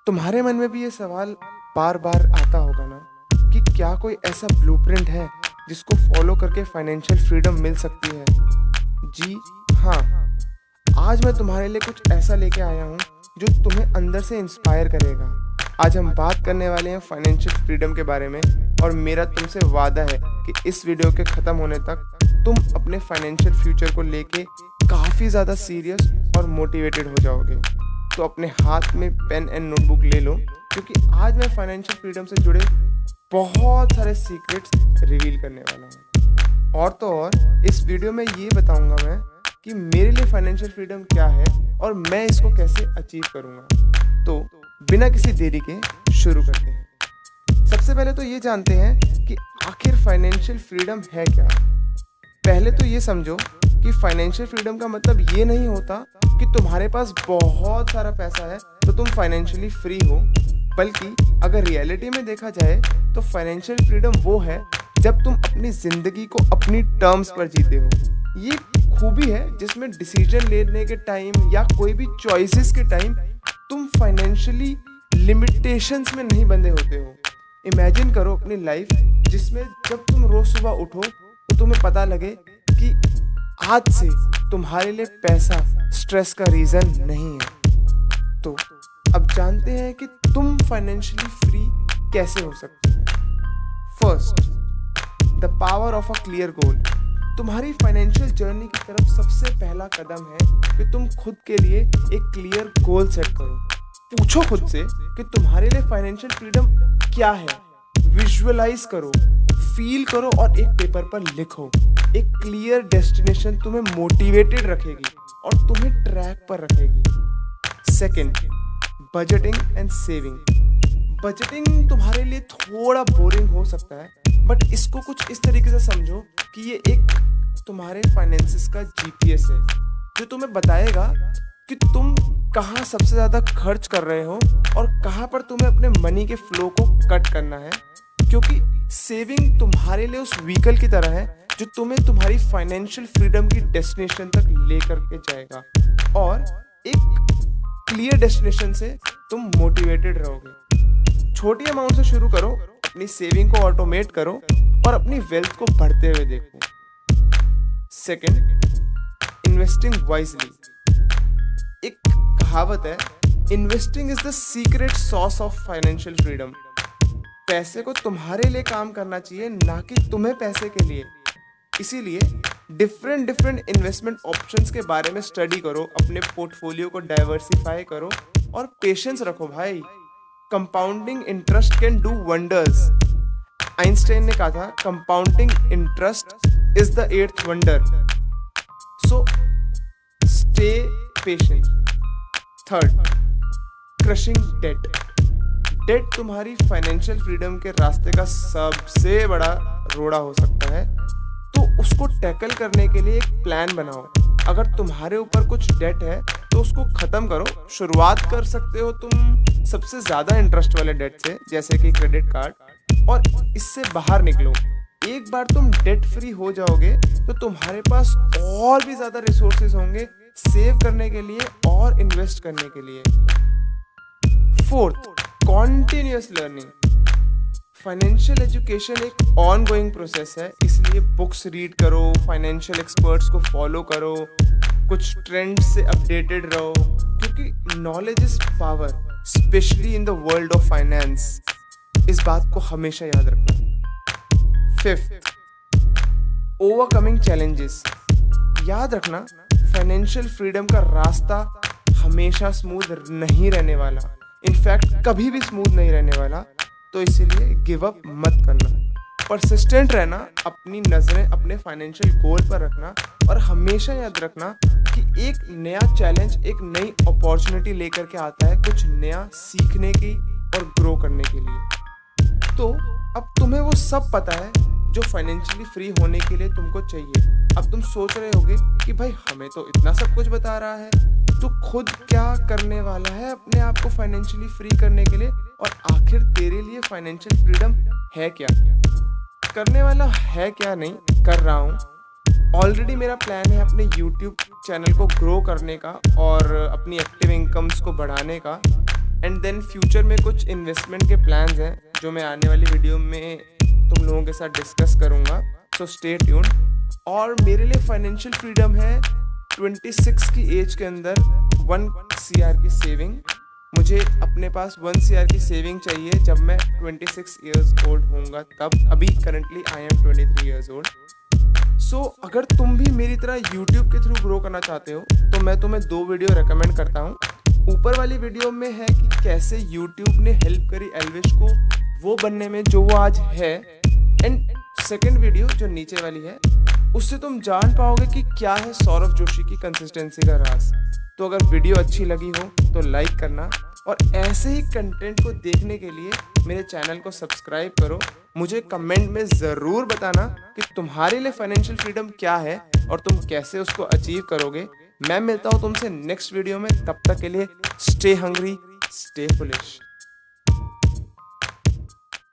तुम्हारे मन में भी ये सवाल बार बार आता होगा ना कि क्या कोई ऐसा ब्लूप्रिंट है जिसको फॉलो करके फाइनेंशियल फ्रीडम मिल सकती है। जी हाँ, आज मैं तुम्हारे लिए कुछ ऐसा लेके आया हूँ जो तुम्हें अंदर से इंस्पायर करेगा। आज हम बात करने वाले हैं फाइनेंशियल फ्रीडम के बारे में, और मेरा तुमसे वादा है कि इस वीडियो के ख़त्म होने तक तुम अपने फाइनेंशियल फ्यूचर को लेके काफ़ी ज़्यादा सीरियस और मोटिवेटेड हो जाओगे। तो अपने हाथ में पेन एंड नोटबुक ले लो, क्योंकि आज मैं फाइनेंशियल फ्रीडम से जुड़े बहुत सारे सीक्रेट्स रिवील करने वाला हूँ। और तो और इस वीडियो में ये बताऊंगा मैं कि मेरे लिए फाइनेंशियल फ्रीडम क्या है और मैं इसको कैसे अचीव करूँगा। तो बिना किसी देरी के शुरू करते हैं। सबसे पहले तो ये जानते हैं कि आखिर फाइनेंशियल फ्रीडम है क्या। पहले तो ये समझो कि फाइनेंशियल फ्रीडम का मतलब ये नहीं होता कि तुम्हारे पास बहुत सारा पैसा है तो तुम फाइनेंशियली फ्री हो, बल्कि अगर रियलिटी में देखा जाए तो फाइनेंशियल फ्रीडम वो है जब तुम अपनी ज़िंदगी को अपनी टर्म्स पर जीते हो। ये खूबी है जिसमें डिसीजन लेने के टाइम या कोई भी चॉइसेस के टाइम तुम फाइनेंशियली लिमिटेशंस में नहीं बंधे होते हो। इमेजिन करो अपनी लाइफ जिसमें जब तुम रोज सुबह उठो तो तुम्हें पता लगे कि आज से तुम्हारे लिए पैसा स्ट्रेस का रीज़न नहीं है। तो अब जानते हैं कि तुम फाइनेंशियली फ्री कैसे हो सकते हो। First, the power of a clear goal. तुम्हारी फाइनेंशियल जर्नी की तरफ सबसे पहला कदम है कि तुम खुद के लिए एक क्लियर गोल सेट करो। पूछो खुद से कि तुम्हारे लिए फाइनेंशियल फ्रीडम क्या है। विजुअलाइज करो, फील करो और एक पेपर पर लिखो। एक क्लियर डेस्टिनेशन तुम्हें मोटिवेटेड रखेगी और तुम्हें ट्रैक पर रखेगी। Second, budgeting and saving. Budgeting तुम्हारे लिए थोड़ा बोरिंग हो सकता है, बट इसको कुछ इस तरीके से समझो कि ये एक तुम्हारे फाइनेंसेस का जीपीएस है जो तुम्हें बताएगा कि तुम कहाँ सबसे ज़्यादा खर्च कर रहे हो और कहाँ पर तुम्हें अपने मनी के फ्लो को कट करना है। क्योंकि सेविंग तुम्हारे लिए उस व्हीकल की तरह है जो तुम्हें तुम्हारी फाइनेंशियल फ्रीडम की डेस्टिनेशन तक लेकर के जाएगा, और एक क्लियर डेस्टिनेशन से तुम मोटिवेटेड रहोगे। छोटी अमाउंट से शुरू करो, अपनी सेविंग को ऑटोमेट करो और अपनी वेल्थ को बढ़ते हुए देखो। Second, investing wisely. एक कहावत है, investing is the secret swords of financial freedom. पैसे को तुम्हारे लिए काम करना चाहिए, ना कि तुम्हें पैसे के लिए। इसीलिए डिफरेंट इन्वेस्टमेंट ऑप्शंस के बारे में स्टडी करो, अपने पोर्टफोलियो को डाइवर्सिफाई करो और पेशेंस रखो भाई। Compounding interest can do wonders. Einstein ने कहा था, compounding interest is the 8th wonder. So stay patient. Third, crushing debt. Debt तुम्हारी फाइनेंशियल फ्रीडम के रास्ते का सबसे बड़ा रोड़ा हो सकता है, तो उसको टैकल करने के लिए एक प्लान बनाओ। अगर तुम्हारे ऊपर कुछ डेट है तो उसको ख़त्म करो। शुरुआत कर सकते हो तुम सबसे ज़्यादा इंटरेस्ट वाले डेट से, जैसे कि क्रेडिट कार्ड, और इससे बाहर निकलो। एक बार तुम डेट फ्री हो जाओगे तो तुम्हारे पास और भी ज़्यादा रिसोर्सेज होंगे सेव करने के लिए और इन्वेस्ट करने के लिए। Fourth, continuous learning. Financial education एक ऑनगोइंग प्रोसेस है, इसलिए बुक्स रीड करो, फाइनेंशियल एक्सपर्ट्स को फॉलो करो, कुछ ट्रेंड से अपडेटेड रहो, क्योंकि knowledge is power, specially in the world of finance. इस बात को हमेशा याद रखना। Fifth, overcoming challenges. याद रखना, फाइनेंशियल फ्रीडम का रास्ता हमेशा स्मूथ नहीं रहने वाला, इनफैक्ट कभी भी स्मूथ नहीं रहने वाला। तो इसीलिए गिव अप मत करना, परसिस्टेंट रहना, अपनी नज़रें अपने फाइनेंशियल गोल पर रखना, और हमेशा याद रखना कि एक नया चैलेंज एक नई अपॉर्चुनिटी लेकर के आता है, कुछ नया सीखने की और ग्रो करने के लिए। तो अब तुम्हें वो सब पता है जो फाइनेंशियली फ्री होने के लिए तुमको चाहिए। अब तुम सोच रहे होगे कि भाई हमें तो इतना सब कुछ बता रहा है, तो खुद क्या करने वाला है अपने आप को फाइनेंशियली फ्री करने के लिए, और आखिर तेरे लिए फाइनेंशियल फ्रीडम है क्या। करने वाला है क्या नहीं, कर रहा हूँ। ऑलरेडी मेरा प्लान है अपने YouTube चैनल को ग्रो करने का और अपनी एक्टिव इनकम्स को बढ़ाने का, एंड देन फ्यूचर में कुछ इन्वेस्टमेंट के प्लान्स हैं जो मैं आने वाली वीडियो में तुम लोगों के साथ डिस्कस करूँगा, सो स्टे ट्यून्ड। और मेरे लिए फाइनेंशियल फ्रीडम है 26 की एज के अंदर 1 CR की सेविंग। मुझे अपने पास 1 CR की सेविंग चाहिए जब मैं 26 ईयर्स ओल्ड होऊंगा तब। अभी currently I am 23 years old. So अगर तुम भी मेरी तरह YouTube के थ्रू ग्रो करना चाहते हो तो मैं तुम्हें 2 वीडियो रेकमेंड करता हूँ। ऊपर वाली वीडियो में है कि कैसे YouTube ने हेल्प करी एल्विश को वो बनने में जो वो आज है, एंड सेकेंड वीडियो जो नीचे वाली है उससे तुम जान पाओगे कि क्या है सौरभ जोशी की कंसिस्टेंसी का राज। तो अगर वीडियो अच्छी लगी हो तो लाइक करना, और ऐसे ही कंटेंट को देखने के लिए मेरे चैनल को सब्सक्राइब करो। मुझे कमेंट में ज़रूर बताना कि तुम्हारे लिए फाइनेंशियल फ्रीडम क्या है और तुम कैसे उसको अचीव करोगे। मैं मिलता हूँ तुमसे नेक्स्ट वीडियो में, तब तक के लिए स्टे हंग्री, स्टे फुलिश।